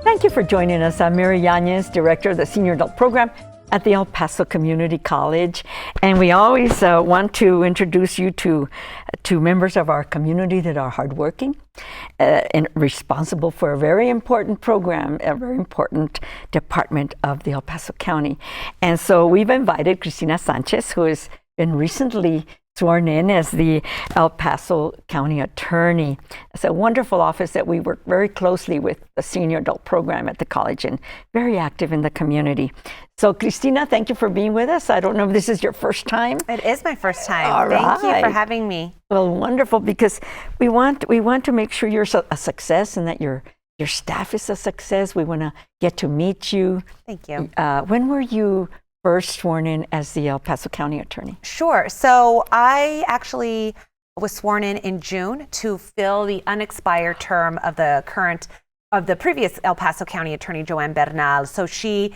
Thank you for joining us. I'm Mary Yanez, Director of the Senior Adult Program at the El Paso Community College. And we always want to introduce you to members of our community that are hardworking and responsible for a very important program, a very important department of the El Paso County. And so we've invited Christina Sanchez, who has been recently sworn in as the El Paso County Attorney. It's a wonderful office that we work very closely with the senior adult program at the college and very active in the community. So Christina, thank you for being with us. I don't know if this is your first time. It is my first time. All Thank right. you for having me. Well, wonderful, because we want to make sure you're a success and that your staff is a success. We want to get to meet you. Thank you. When were you first sworn in as the El Paso County Attorney? Sure. So I actually was sworn in June to fill the unexpired term of the previous El Paso County Attorney, Joan Bernal. So she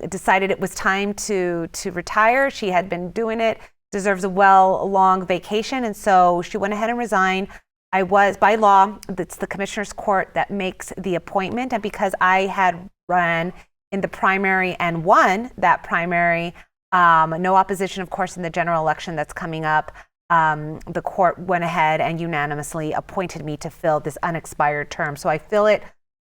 decided it was time to retire. She had been doing it, deserves a long vacation, and so she went ahead and resigned. I was, by law, it's the Commissioner's Court that makes the appointment, and because I had run in the primary and won that primary, no opposition, of course, in the general election that's coming up, the court went ahead and unanimously appointed me to fill this unexpired term. So I fill it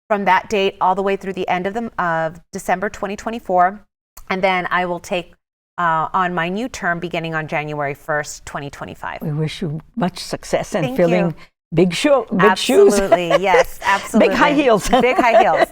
from that date all the way through the end of December 2024, and then I will take on my new term beginning on January 1st, 2025. We wish you much success in Thank filling you. big shoes. Absolutely, yes, absolutely. Big high heels. Big high heels.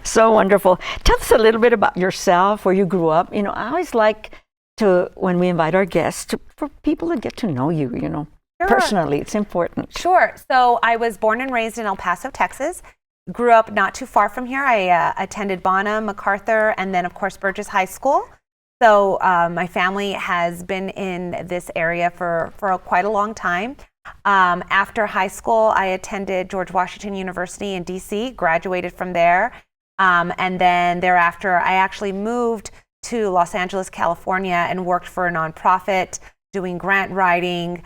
So wonderful. Tell us a little bit about yourself, where you grew up. You know, I always like to, when we invite our guests, for people to get to know you, Sure. personally. It's important. Sure. So I was born and raised in El Paso, Texas. Grew up not too far from here. I attended Bonham, MacArthur, and then, of course, Burgess High School. So my family has been in this area for quite a long time. After high school, I attended George Washington University in DC, graduated from there. And then thereafter, I actually moved to Los Angeles, California, and worked for a nonprofit doing grant writing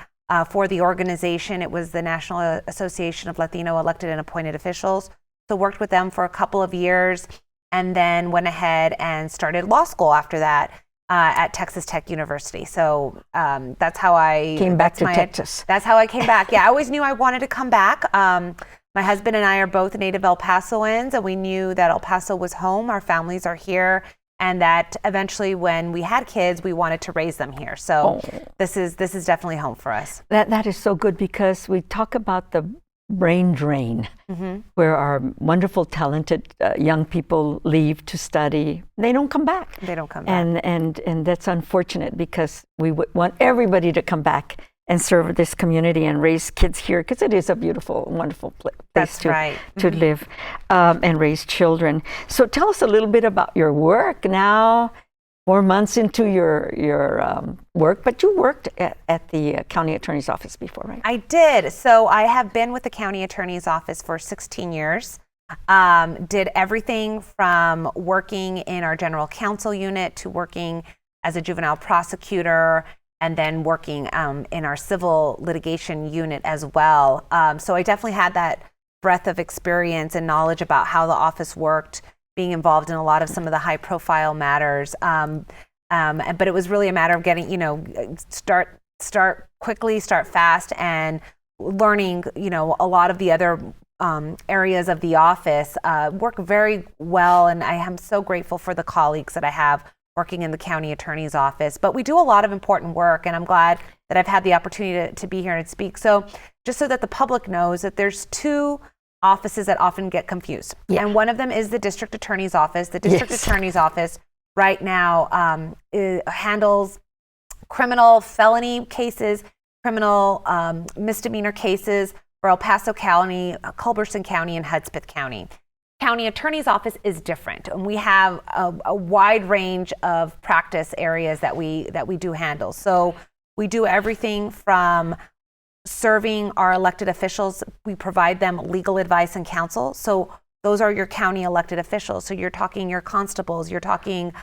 for the organization. It was the National Association of Latino Elected and Appointed Officials. So worked with them for a couple of years, and then went ahead and started law school after that at Texas Tech University. So that's how I came back to Texas. That's how I came back. Yeah, I always knew I wanted to come back. My husband and I are both native El Pasoans, and we knew that El Paso was home. Our families are here, and that eventually, when we had kids, we wanted to raise them here. So this is definitely home for us. That is so good, because we talk about the brain drain, where our wonderful, talented young people leave to study. They don't come back. They don't come back. And that's unfortunate, because we would want everybody to come back and serve this community and raise kids here, because it is a beautiful, wonderful place to live and raise children. So tell us a little bit about your work now. 4 months into your work, but you worked at the county attorney's office before, right? I did. So I have been with the county attorney's office for 16 years. Did everything from working in our general counsel unit to working as a juvenile prosecutor, and then working in our civil litigation unit as well. So I definitely had that breadth of experience and knowledge about how the office worked, being involved in a lot of some of the high profile matters. But it was really a matter of getting, start quickly, start fast, and learning, a lot of the other areas of the office work very well. And I am so grateful for the colleagues that I have working in the county attorney's office. But we do a lot of important work, and I'm glad that I've had the opportunity to be here and speak. So just so that the public knows that there's two offices that often get confused. Yeah. And one of them is the district attorney's office. The district attorney's office right now handles criminal felony cases, criminal misdemeanor cases for El Paso County, Culberson County, and Hudspeth County. County attorney's office is different, and we have a wide range of practice areas that we do handle. So we do everything from serving our elected officials. We provide them legal advice and counsel. So those are your county elected officials. So you're talking your constables, you're talking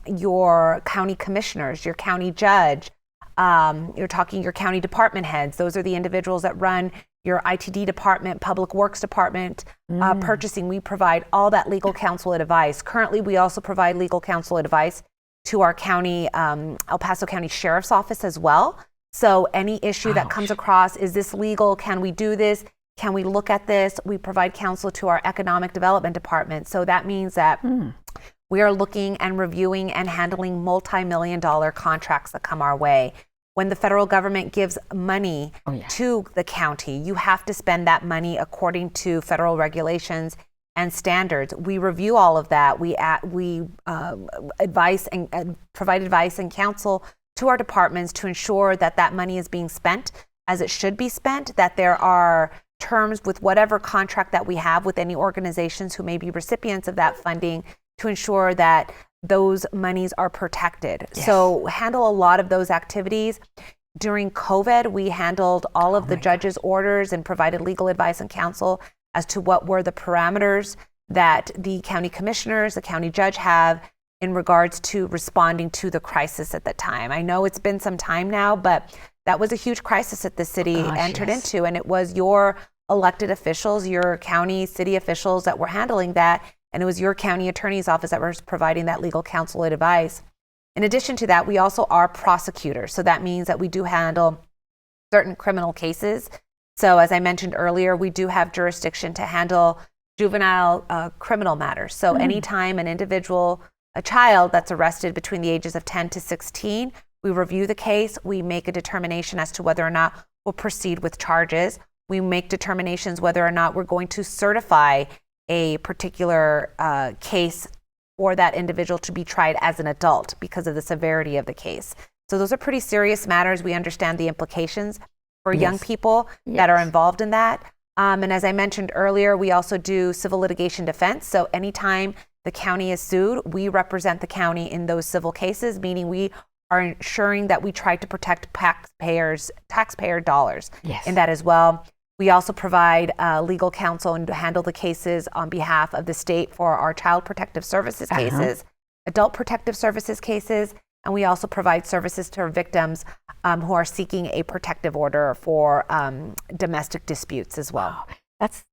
your county commissioners, your county judge, you're talking your county department heads. Those are the individuals that run your ITD department, public works department, purchasing. We provide all that legal counsel advice. Currently, we also provide legal counsel advice to our county, El Paso County Sheriff's Office as well. So any issue that comes across, is this legal? Can we do this? Can we look at this? We provide counsel to our economic development department. So that means that we are looking and reviewing and handling multi-million-dollar contracts that come our way. When the federal government gives money to the county, you have to spend that money according to federal regulations and standards. We review all of that. We advise and provide advice and counsel to our departments to ensure that that money is being spent as it should be spent, that there are terms with whatever contract that we have with any organizations who may be recipients of that funding to ensure that those monies are protected. So handle a lot of those activities. During COVID, we handled all of the judge's orders and provided legal advice and counsel as to what were the parameters that the county commissioners, the county judge have in regards to responding to the crisis at that time. I know it's been some time now, but that was a huge crisis that the city entered into, and it was your elected officials, your county, city officials that were handling that, and it was your county attorney's office that was providing that legal counsel and advice. In addition to that, we also are prosecutors, so that means that we do handle certain criminal cases. So as I mentioned earlier, we do have jurisdiction to handle juvenile criminal matters. So anytime an individual, a child that's arrested between the ages of 10 to 16, we review the case, we make a determination as to whether or not we'll proceed with charges. We make determinations whether or not we're going to certify a particular case for that individual to be tried as an adult because of the severity of the case. So those are pretty serious matters. We understand the implications for young people that are involved in that. And as I mentioned earlier, we also do civil litigation defense. So anytime the county is sued, we represent the county in those civil cases, meaning we are ensuring that we try to protect taxpayer dollars in that as well. We also provide legal counsel and handle the cases on behalf of the state for our child protective services cases, adult protective services cases, and we also provide services to our victims who are seeking a protective order for domestic disputes as well. That's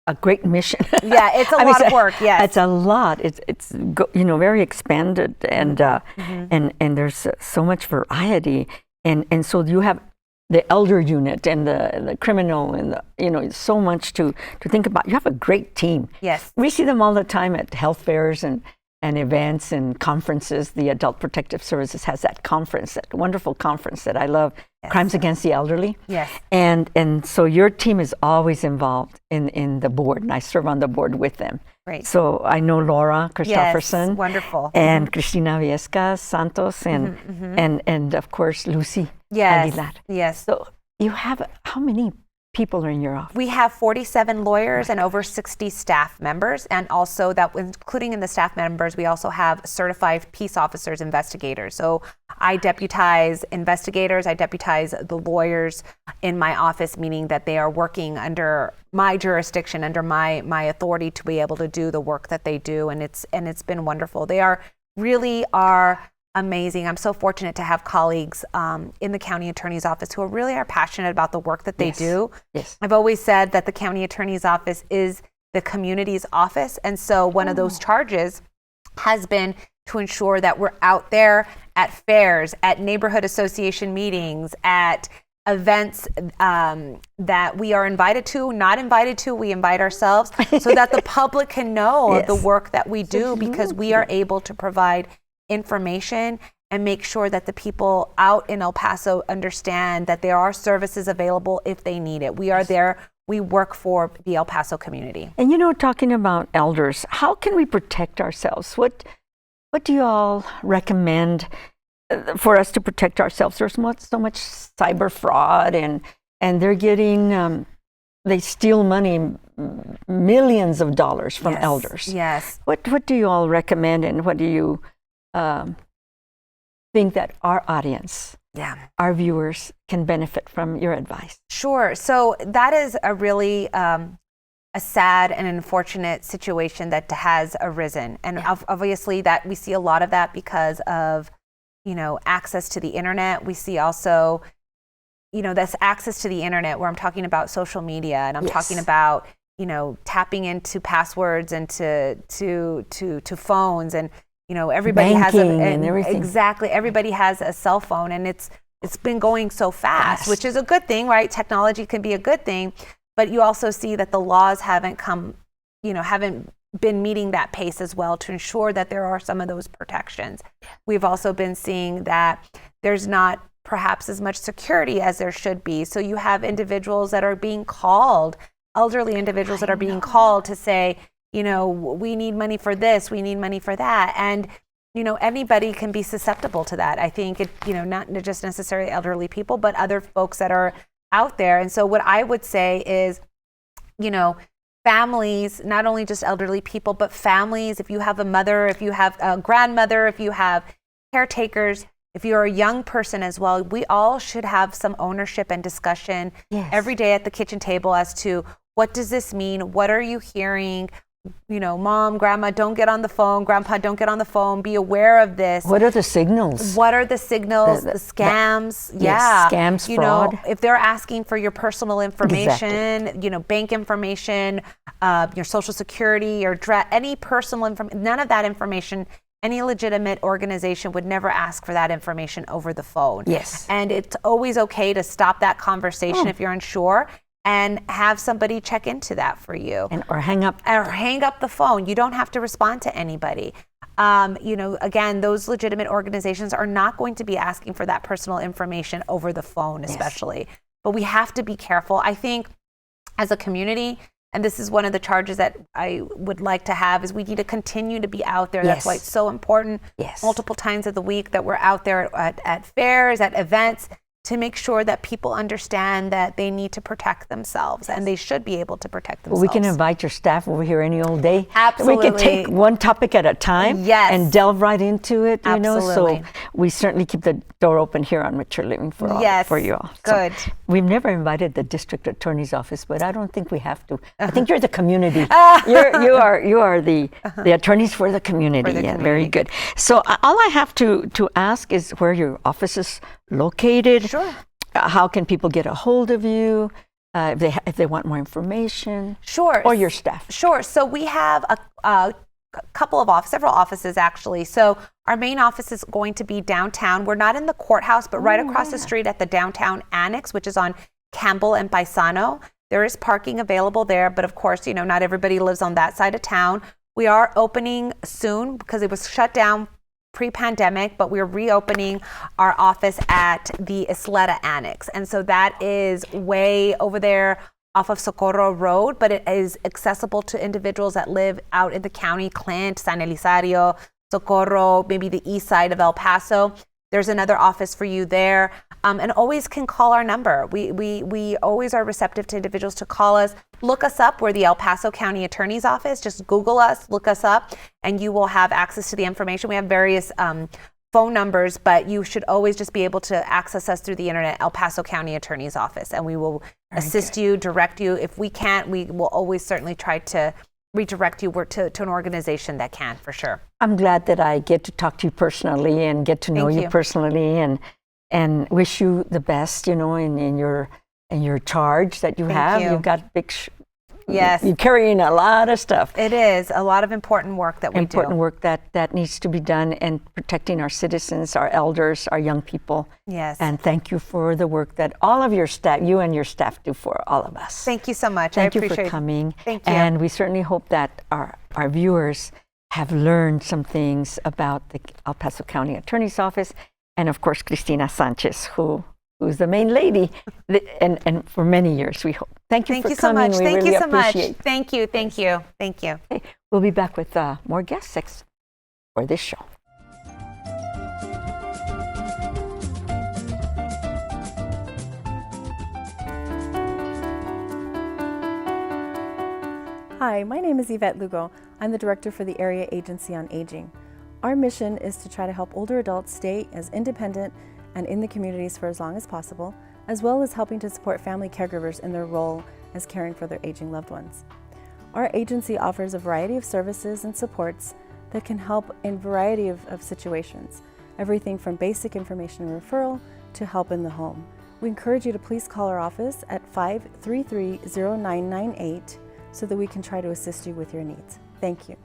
a great mission. Yeah, it's a lot of work. Yes, it's a lot. It's very expanded, and and there's so much variety, and so you have the elder unit and the criminal and so much to think about. You have a great team. Yes, we see them all the time at health fairs and events and conferences. The Adult Protective Services has that conference, that wonderful conference that I love, Crimes Against the Elderly. Yes. And so your team is always involved in the board, and I serve on the board with them. Great. So I know Laura Christopherson. Yes, wonderful. And Christina Santos and of course Lucy Aguilar. Yes. So you have, how many people are in your office? We have 47 lawyers and over 60 staff members, and also that, including in the staff members, we also have certified peace officers, investigators. So I deputize investigators, I deputize the lawyers in my office, meaning that they are working under my jurisdiction, under my authority to be able to do the work that they do, and it's been wonderful. They really are amazing. I'm so fortunate to have colleagues in the county attorney's office who really are passionate about the work that they do. Yes. I've always said that the county attorney's office is the community's office. And so one of those charges has been to ensure that we're out there at fairs, at neighborhood association meetings, at events that we are invited to, not invited to, we invite ourselves, so that the public can know of the work that we do, because we are able to provide information and make sure that the people out in El Paso understand that there are services available if they need it. We are there. We work for the El Paso community. And talking about elders, how can we protect ourselves? What do you all recommend for us to protect ourselves? There's so much cyber fraud, and they're getting they steal money, millions of dollars from elders. Yes. What do you all recommend, and what do you think that our audience, our viewers, can benefit from your advice? Sure. So that is a really a sad and unfortunate situation that has arisen, and obviously that we see a lot of that because of access to the internet. We see also that's access to the internet, where I'm talking about social media, and I'm Yes. talking about, tapping into passwords and to phones, and everybody has Banking and everything. exactly, everybody has a cell phone, and it's been going so fast, which is a good thing, right? Technology can be a good thing, but you also see that the laws haven't been meeting that pace as well to ensure that there are some of those protections. We've also been seeing that there's not perhaps as much security as there should be. So you have individuals that are being called, elderly individuals that are being called to say, we need money for this, we need money for that. And, anybody can be susceptible to that. I think not just necessarily elderly people, but other folks that are out there. And so what I would say is, families, not only just elderly people, but families, if you have a mother, if you have a grandmother, if you have caretakers, if you're a young person as well, we all should have some ownership and discussion every day at the kitchen table as to what does this mean? What are you hearing? Mom, grandma, don't get on the phone. Grandpa, don't get on the phone. Be aware of this. What are the signals? What are the signals? The scams? Scams, fraud. If they're asking for your personal information, bank information, your social security, your any personal information, none of that information, any legitimate organization would never ask for that information over the phone. Yes. And it's always okay to stop that conversation if you're unsure, and have somebody check into that for you. Or hang up the phone. You don't have to respond to anybody. Again, those legitimate organizations are not going to be asking for that personal information over the phone, especially. But we have to be careful. I think as a community, and this is one of the charges that I would like to have, is we need to continue to be out there. That's why it's so important multiple times of the week that we're out there at fairs, at events, to make sure that people understand that they need to protect themselves, and they should be able to protect themselves. We can invite your staff over here any old day. Absolutely. We can take one topic at a time and delve right into it, So we certainly keep the door open here on Mature Living for you all. Good. So we've never invited the district attorney's office, but I don't think we have to. I think you're the community. You are the attorneys for the community. Very good. So all I have to ask is where your office is located. Sure. How can people get a hold of you if they want more information? Sure. Or your staff? Sure. So we have several offices actually. So our main office is going to be downtown. We're not in the courthouse, but right across the street at the downtown annex, which is on Campbell and Paisano. There is parking available there, but of course, not everybody lives on that side of town. We are opening soon because it was shut down pre-pandemic, but we're reopening our office at the Isleta Annex. And so that is way over there off of Socorro Road, but it is accessible to individuals that live out in the county, Clint, San Elizario, Socorro, maybe the east side of El Paso. There's another office for you there. And always can call our number. We always are receptive to individuals to call us. Look us up. We're the El Paso County Attorney's Office. Just Google us, look us up, and you will have access to the information. We have various phone numbers, but you should always just be able to access us through the internet, El Paso County Attorney's Office, and we will assist you, direct you. If we can't, we will always certainly try to redirect you to an organization that can, for sure. I'm glad that I get to talk to you personally and get to know you personally, and wish you the best, in your charge that you have. You've got big. You're carrying a lot of stuff. It is a lot of important work that we do. Important work that needs to be done, and protecting our citizens, our elders, our young people. Yes. And thank you for the work that all of your staff, you and your staff, do for all of us. Thank you so much. Thank I you appreciate for coming. Thank you. And we certainly hope that our viewers have learned some things about the El Paso County Attorney's Office, and of course Christina Sanchez, who's the main lady, and for many years, we hope. Thank you for coming. So much. We Thank really you so much. appreciate it. Thank you. Thank you. Thank you. Okay, we'll be back with more guests for this show. Hi, my name is Yvette Lugo. I'm the director for the Area Agency on Aging. Our mission is to try to help older adults stay as independent and in the communities for as long as possible, as well as helping to support family caregivers in their role as caring for their aging loved ones. Our agency offers a variety of services and supports that can help in a variety of situations, everything from basic information and referral to help in the home. We encourage you to please call our office at 533-0998 so that we can try to assist you with your needs. Thank you.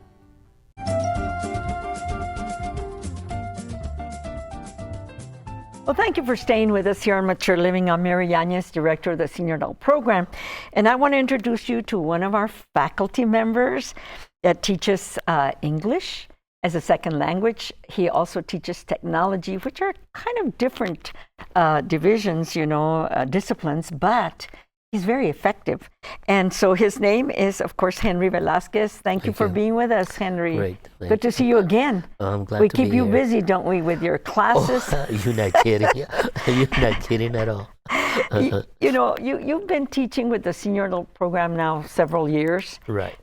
Well, thank you for staying with us here on Mature Living. I'm Mary Yanez, Director of the Senior Adult Program, and I want to introduce you to one of our faculty members that teaches English as a second language. He also teaches technology, which are kind of different divisions, disciplines, but he's very effective. And so his name is, of course, Henry Velasquez. Thank you for being with us, Henry. Great. Good to see you again. I'm glad we to keep be you here. busy, don't we, with your classes? Oh, you're not kidding. You're not kidding at all. You've been teaching with the Senior Adult Program now several years. Right.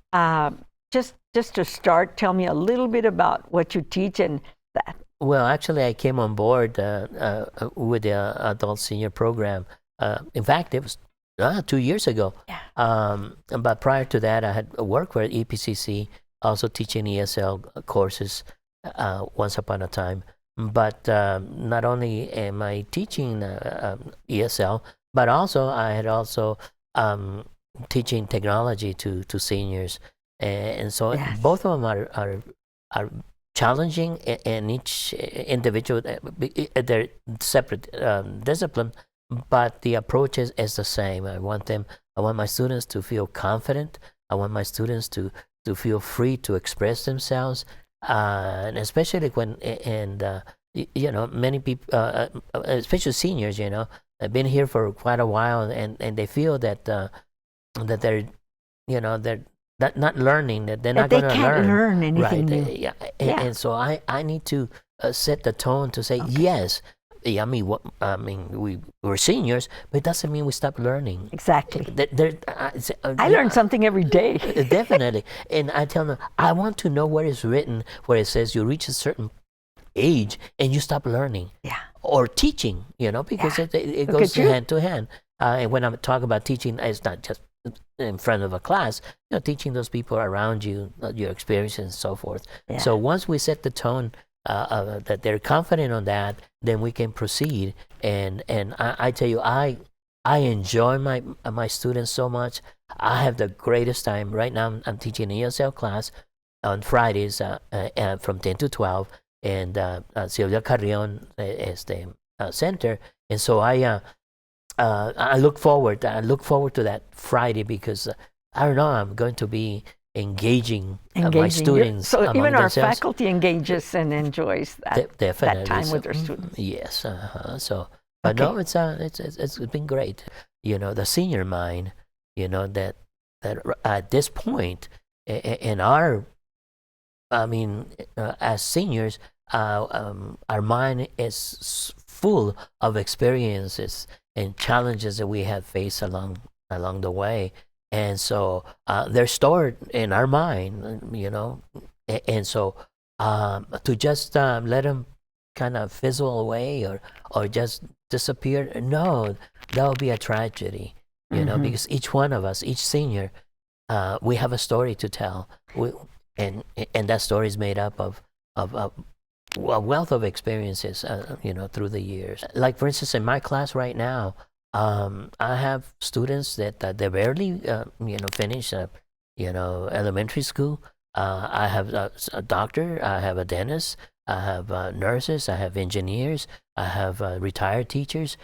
Just to start, tell me a little bit about what you teach and that. Well, actually, I came on board with the adult senior program. In fact, it was 2 years ago. Yeah. But prior to that, I had worked for EPCC, also teaching ESL courses once upon a time. But not only am I teaching ESL, but also I had also teaching technology to seniors. And so Yes. both of them are challenging, and each individual, they're separate discipline, but the approach is the same. I want my students to feel confident. I want my students to feel free to express themselves, and especially when, many people, especially seniors, have been here for quite a while, and they feel that they're not learning, that they're not going to learn. They can't learn anything Right. new. Yeah. And so I need to set the tone to say, yes, we're seniors, but it doesn't mean we stop learning. Exactly. I I learn something every day. Definitely. And I tell them, I want to know where it's written, where it says you reach a certain age and you stop learning. Yeah. Or teaching, because Yeah. it Look goes at you. hand to hand. And when I'm talking about teaching, it's not just in front of a class, teaching those people around you, your experiences and so forth. Yeah. So once we set the tone that they're confident on that, then we can proceed. And I tell you, I enjoy my students so much. I have the greatest time. Right now, I'm teaching an ESL class on Fridays from 10 to 12, and Silvia Carrion is the center. And so I look forward to that Friday, because I don't know, I'm going to be engaging my students. So among even our themselves. faculty engages and enjoys that, Definitely. that time with their So, students. Yes. So, but Okay. no, it's been great. The senior mind, that at this point in our, as seniors, our mind is full of experiences and challenges that we have faced along the way. And so they're stored in our mind, and so to just let them kind of fizzle away or just disappear, no, that would be a tragedy, because each one of us, each senior, we have a story to tell, and that story is made up of a wealth of experiences, through the years. Like, for instance, in my class right now, I have students that they barely, finish, elementary school. I have a doctor, I have a dentist, I have nurses, I have engineers, I have retired teachers,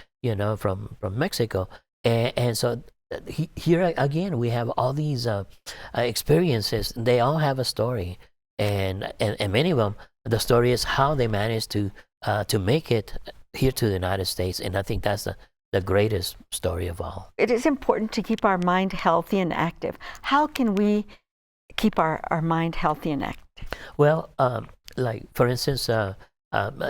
from Mexico. And so here again, we have all these experiences. They all have a story. And many of them, the story is how they managed to make it here to the United States. And I think that's the greatest story of all. It is important to keep our mind healthy and active. How can we keep our mind healthy and active? Well, like, for instance,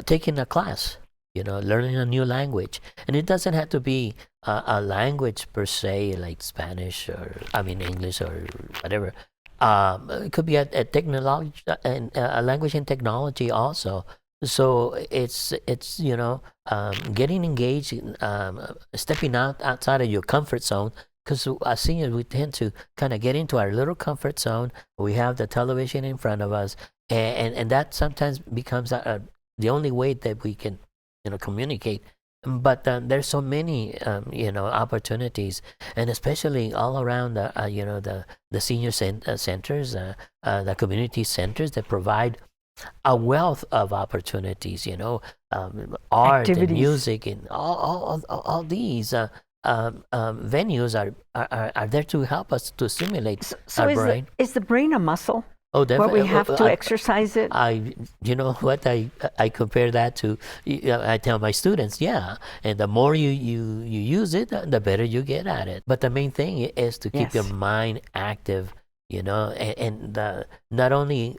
taking a class, learning a new language. And it doesn't have to be a language per se, like Spanish or, English or whatever. It could be a technology and a language in technology also. So it's getting engaged, stepping outside of your comfort zone, because as seniors we tend to kind of get into our little comfort zone. We have the television in front of us, and that sometimes becomes the only way that we can communicate but there's so many opportunities, and especially all around the senior centers, the community centers that provide a wealth of opportunities, art and Activities. music and all these venues are there to help us to stimulate So our is brain. is the brain a muscle Oh, where definitely. we have to exercise it? You know what, I compare that to, I tell my students, yeah, and the more you use it, the better you get at it. But the main thing is to keep your Yes. mind active, and not only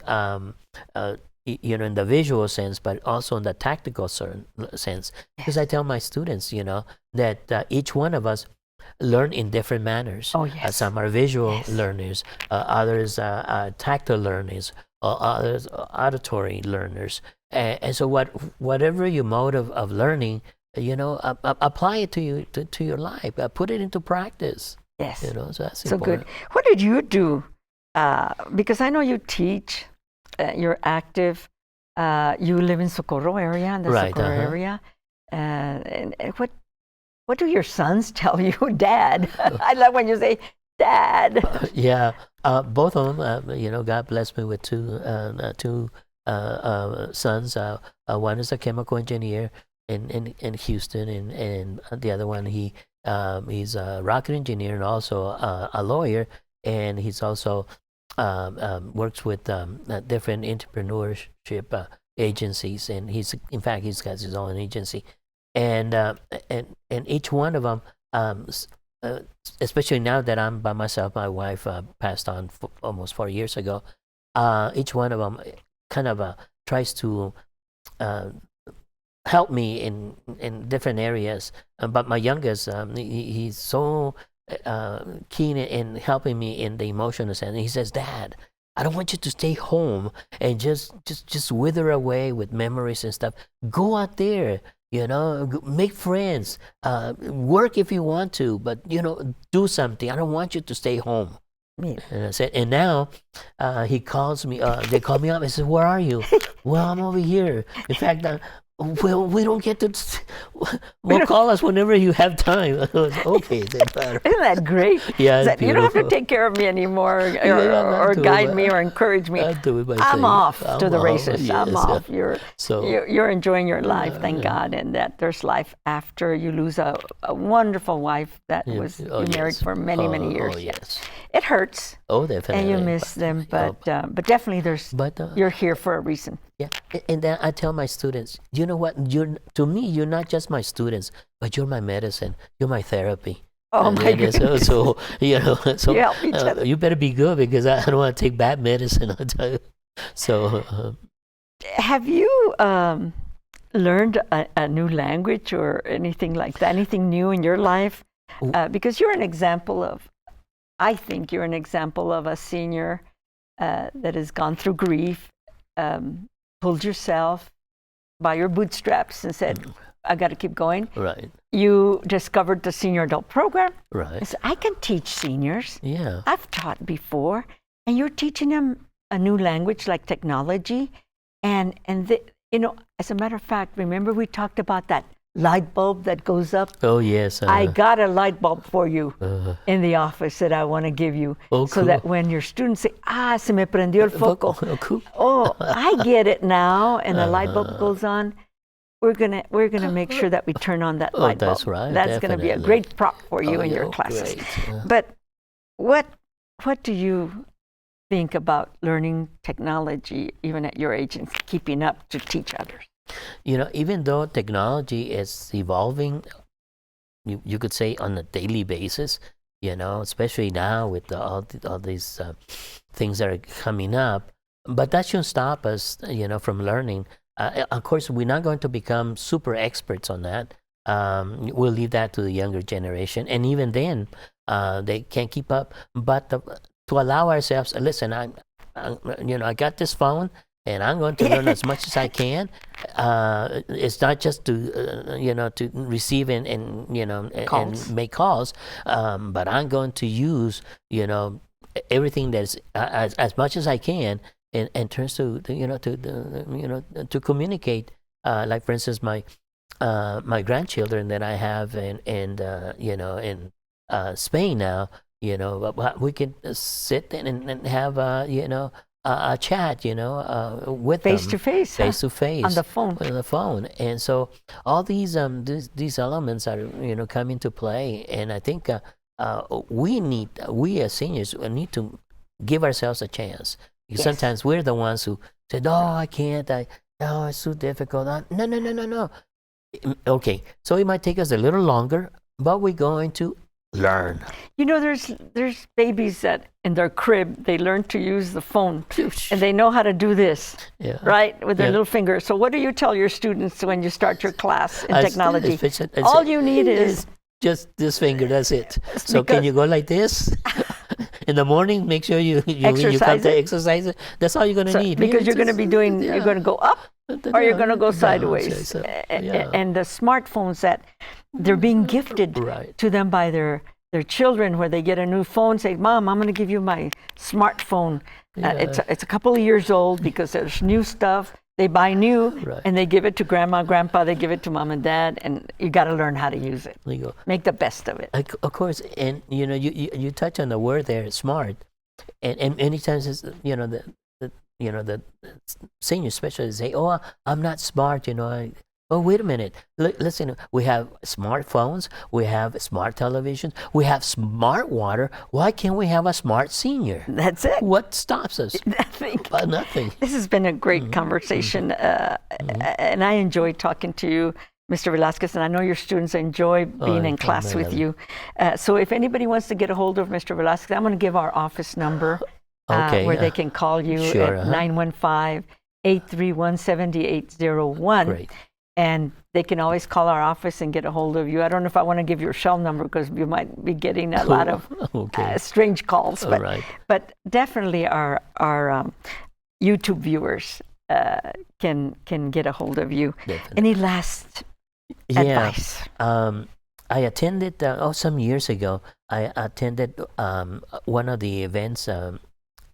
in the visual sense, but also in the tactical sense. Because I tell my students, that each one of us learn in different manners. Oh, yes. Some are visual Yes. learners, others are tactile learners, others are auditory learners. And so whatever your mode of learning, apply it to your life. Put it into practice. Yes. So that's So important. good. What did you do? Because I know you teach, you're active. You live in Socorro area, in the Right, Socorro area. And what do your sons tell you, Dad? I love when you say, Dad. Yeah, both of them. God blessed me with two sons. One is a chemical engineer in Houston, and the other one he's a rocket engineer and also a lawyer, and he's also works with different entrepreneurship agencies, and he's got his own agency, and each one of them, especially now that I'm by myself, my wife passed on almost 4 years ago. Each one of them kind of tries to help me in different areas. But my youngest, he's so keen in helping me in the emotional sense. He says, "Dad, I don't want you to stay home and just wither away with memories and stuff. Go out there, make friends, work if you want to, but do something. I don't want you to stay home." Yeah. And I said, and now he calls me. They call me up. I said, "Where are you?" "Well, I'm over here. In fact, well, we don't get to. Well, call us whenever you have time." I was, okay, then better. Isn't that great? Yeah, it's You don't have to beautiful. take care of me anymore, Yeah, or not guide to, me or encourage me. I'll do it by I'm saying, off to I'm the off, races. I'm yes, off. yeah. So- You're enjoying your life, thank God, and that there's life after you lose a wonderful wife that Yeah. was Oh, you married yes. for many years. Oh, yes. It hurts, Oh, definitely. and you miss them, but definitely But you're here for a reason. yeah, and then I tell my students, you know what? To me, you're not just my students, but you're my medicine. You're my therapy. Oh, And my then, goodness. So so You help each other. you better be good, because I don't want to take bad medicine. I'll tell you. So Have you learned a new language or anything like that? Anything new in your life? Because you're an example of, I think you're an example of a senior that has gone through grief, pulled yourself by your bootstraps and said, I got to keep going. right, You discovered the senior adult program. right, I said, I can teach seniors. yeah, I've taught before, and you're teaching them a new language like technology, and as a matter of fact, remember we talked about that light bulb that goes up? oh yes, I got a light bulb for you uh, in the office that I want to give you, Oh, so that cool. when your students say, se me prendió el foco. Oh, cool. Oh, I get it now, and the light bulb goes on. We're gonna make sure that we turn on that Oh, light bulb. that's right, That's gonna be a definitely. great prop for you Oh, in your yeah, classes. great. But what do you think about learning technology, even at your age, and keeping up to teach others? Even though technology is evolving, you could say on a daily basis, especially now with all these things that are coming up, but that shouldn't stop us, from learning. Of course, we're not going to become super experts on that. We'll leave that to the younger generation, and even then, they can't keep up. But to allow ourselves, listen, I got this phone, and I'm going to learn as much as I can. It's not just to receive and Calls. and make calls, but I'm going to use everything that's as much as I can, and turns to communicate. Like for instance, my grandchildren that I have in Spain now, we can sit and have a chat, with Face them, to face, huh? face to face On the phone. on the phone. And so all these elements are come into play, and I think we as seniors need to give ourselves a chance, because Yes. sometimes we're the ones who said, "Oh, I can't. Oh, it's too difficult." No. Okay, so it might take us a little longer, but we're going to learn. There's babies that in their crib they learn to use the phone and they know how to do this, Yeah. right, with their Yeah. little finger. So what do you tell your students when you start your class in I technology? said- I All said, you need is just this finger. That's it. So because- can you go like this? In the morning, make sure you come Exercise to it. exercise it. That's all you're going to need. because you're going to be doing, you're going to go up or you're going to go sideways. So, And the smartphones that they're being gifted Right. to them by their children, where they get a new phone, say, "Mom, I'm going to give you my smartphone." It's a couple of years old because there's new stuff. They buy new Right. and they give it to grandma, grandpa. They give it to mom and dad, and you got to learn how to use it. There you go. Make the best of it. Of course, and you touch on the word there, smart, and many times it's, the senior specialists say, "Oh, I'm not smart," Oh, wait a minute. Listen, we have smartphones, we have smart televisions, we have smart water. Why can't we have a smart senior? That's it. What stops us? Nothing. Nothing. This has been a great conversation, and I enjoy talking to you, Mr. Velasquez, and I know your students enjoy being in class with you. So if anybody wants to get a hold of Mr. Velasquez, I'm going to give our office number Okay, where they can call you sure, at 915-831-7801. Great. And they can always call our office and get a hold of you. I don't know if I want to give your cell number because you might be getting a lot of Okay. strange calls. All But, right. but definitely our YouTube viewers can get a hold of you. Definitely. Any last advice? I attended some years ago. I attended one of the events.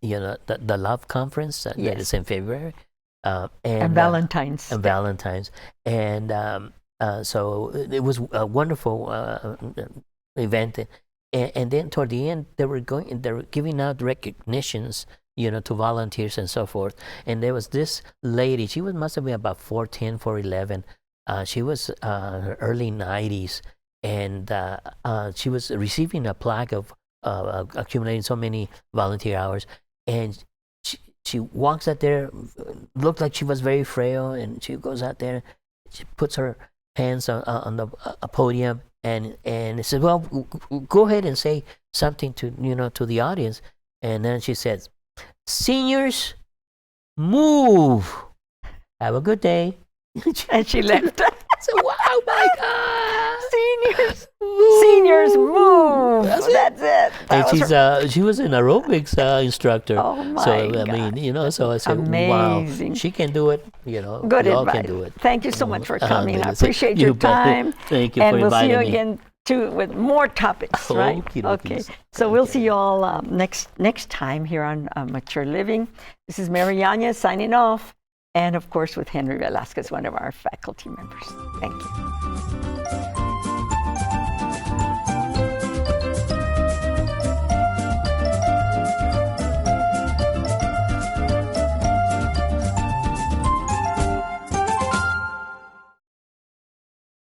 The Love Conference that is in February. And Valentine's. And Valentine's, and so it was a wonderful event. And then toward the end, they were giving out recognitions, to volunteers and so forth. And there was this lady. She must have been about 4'10", 4'11". She was her early 90s, and she was receiving a plaque of accumulating so many volunteer hours, and she walks out there, looked like she was very frail, and she goes out there, she puts her hands on the podium, and says, "Well, go ahead and say something to the audience." And then she says, "Seniors, move. Have a good day." And she left. So, wow, my God! Seniors, move. That's That's it. And she was an aerobics instructor. Oh my So I God. mean, so I said, Amazing. wow, she can do it. Good we all advice. can do it. Thank you so much for coming. I Yes. appreciate You your bet. time. Thank you and for we'll see you inviting me. again too with more topics, right? Okie dokies. Okay. So we'll see you all next time here on Mature Living. This is Mary Yanez signing off, and of course with Henry Velasquez, one of our faculty members. Thank you.